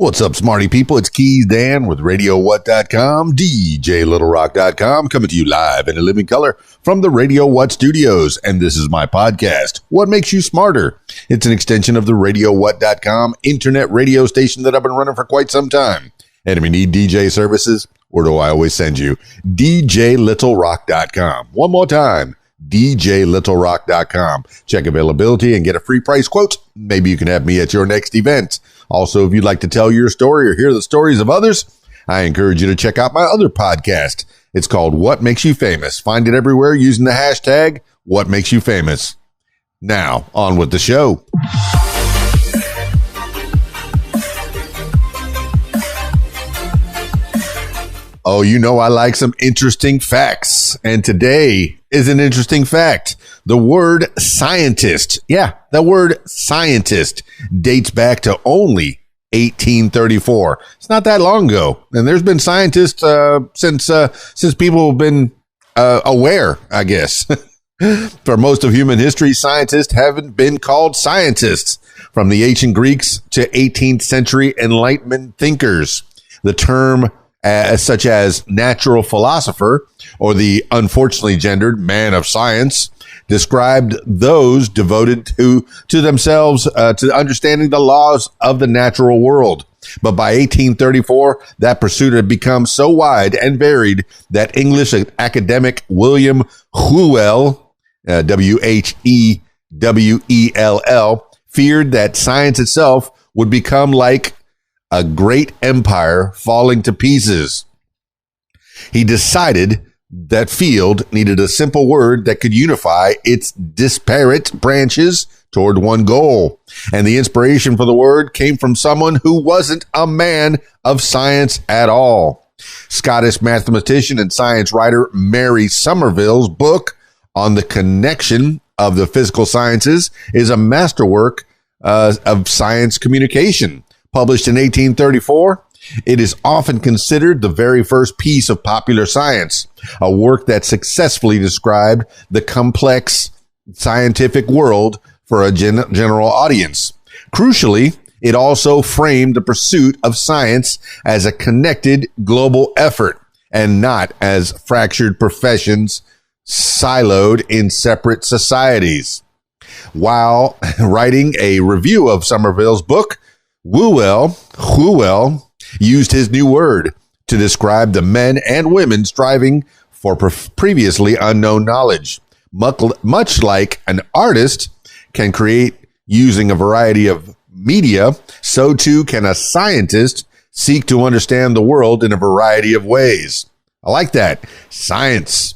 What's up, smarty people? It's KeysDAN with RadioWhat.com, DJLittleRock.com, coming to you live in a living color from the Radio What studios. And this is my podcast, What Makes You Smarter? It's an extension of the RadioWhat.com internet radio station that I've been running for quite some time. And if you need DJ services, where do I always send you? DJLittleRock.com. One more time. DJLittleRock.com. Check availability and get a free price quote. Maybe you can have me at your next event. Also, if you'd like to tell your story or hear the stories of others, I encourage you to check out my other podcast. It's called What Makes You Famous. Find it everywhere using the hashtag What Makes You Famous. Now, on with the show. Oh, you know I like some interesting facts. And today is an interesting fact. The word scientist, the word scientist dates back to only 1834. It's not that long ago. And there's been scientists since people have been aware, I guess. For most of human history, scientists haven't been called scientists. From the ancient Greeks to 18th century Enlightenment thinkers, the term such as natural philosopher or the unfortunately gendered man of science described those devoted to themselves to understanding the laws of the natural world. But by 1834, that pursuit had become so wide and varied that English academic William Whewell, Whewell, feared that science itself would become like a great empire falling to pieces. He decided that field needed a simple word that could unify its disparate branches toward one goal. And the inspiration for the word came from someone who wasn't a man of science at all. Scottish mathematician and science writer Mary Somerville's book on the connection of the physical sciences is a masterwork of science communication. Published in 1834, it is often considered the very first piece of popular science, a work that successfully described the complex scientific world for a general audience. Crucially, it also framed the pursuit of science as a connected global effort and not as fractured professions siloed in separate societies. While writing a review of Somerville's book, Whewell used his new word to describe the men and women striving for previously unknown knowledge. Much like an artist can create using a variety of media, so too can a scientist seek to understand the world in a variety of ways. I like that. Science.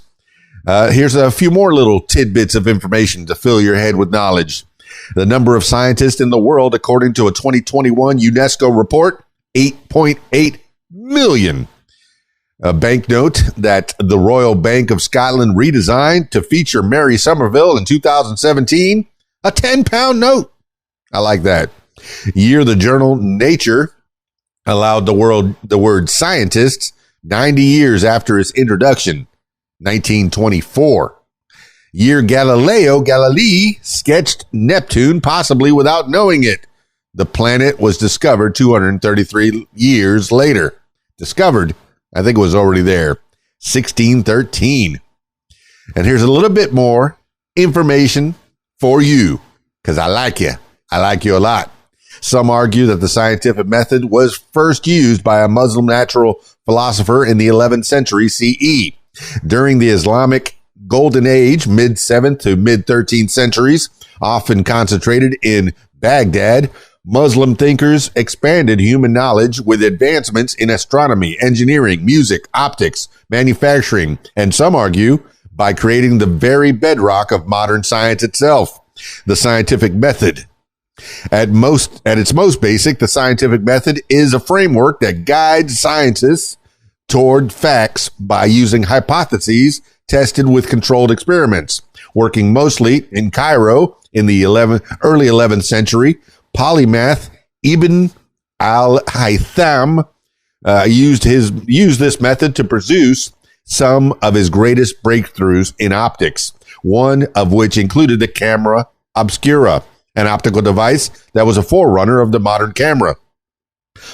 Here's a few more little tidbits of information to fill your head with knowledge. The number of scientists in the world, according to a 2021 UNESCO report, 8.8 million. A banknote that the Royal Bank of Scotland redesigned to feature Mary Somerville in 2017, a 10-pound note. I like that. Year the journal Nature allowed the word scientists 90 years after its introduction, 1924. Year Galileo Galilei sketched Neptune, possibly without knowing it. The planet was discovered 233 years later. Discovered, I think it was already there, 1613. And here's a little bit more information for you, because I like you. I like you a lot. Some argue that the scientific method was first used by a Muslim natural philosopher in the 11th century CE. During the Islamic Golden Age, mid-7th to mid-13th centuries, often concentrated in Baghdad, Muslim thinkers expanded human knowledge with advancements in astronomy, engineering, music, optics, manufacturing, and some argue by creating the very bedrock of modern science itself, the scientific method. At its most basic, the scientific method is a framework that guides scientists toward facts by using hypotheses tested with controlled experiments. Working mostly in Cairo in the early 11th century, polymath Ibn al-Haytham used this method to produce some of his greatest breakthroughs in optics, one of which included the camera obscura, an optical device that was a forerunner of the modern camera.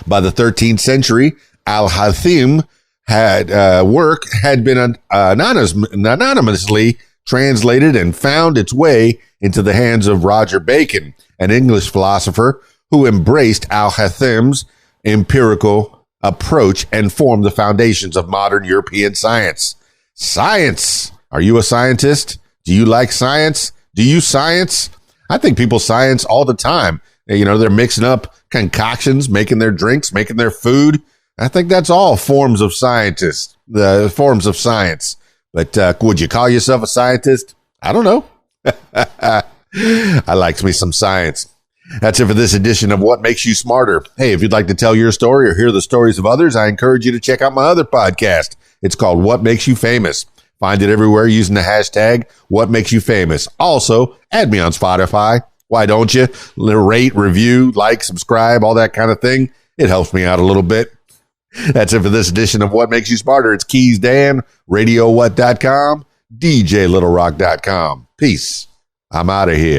By the 13th century, Al-Hathim work had been anonymously translated and found its way into the hands of Roger Bacon, an English philosopher who embraced Al-Hathim's empirical approach and formed the foundations of modern European science. Science! Are you a scientist? Do you like science? Do you science? I think people science all the time. You know, they're mixing up concoctions, making their drinks, making their food. I think that's all forms of scientists, the forms of science. But would you call yourself a scientist? I don't know. I like me some science. That's it for this edition of What Makes You Smarter. Hey, if you'd like to tell your story or hear the stories of others, I encourage you to check out my other podcast. It's called What Makes You Famous. Find it everywhere using the hashtag What Makes You Famous. Also, add me on Spotify. Why don't you? Rate, review, like, subscribe, all that kind of thing. It helps me out a little bit. That's it for this edition of What Makes You Smarter. It's KeysDAN, RadioWhat.com, DJLittleRock.com. Peace. I'm out of here.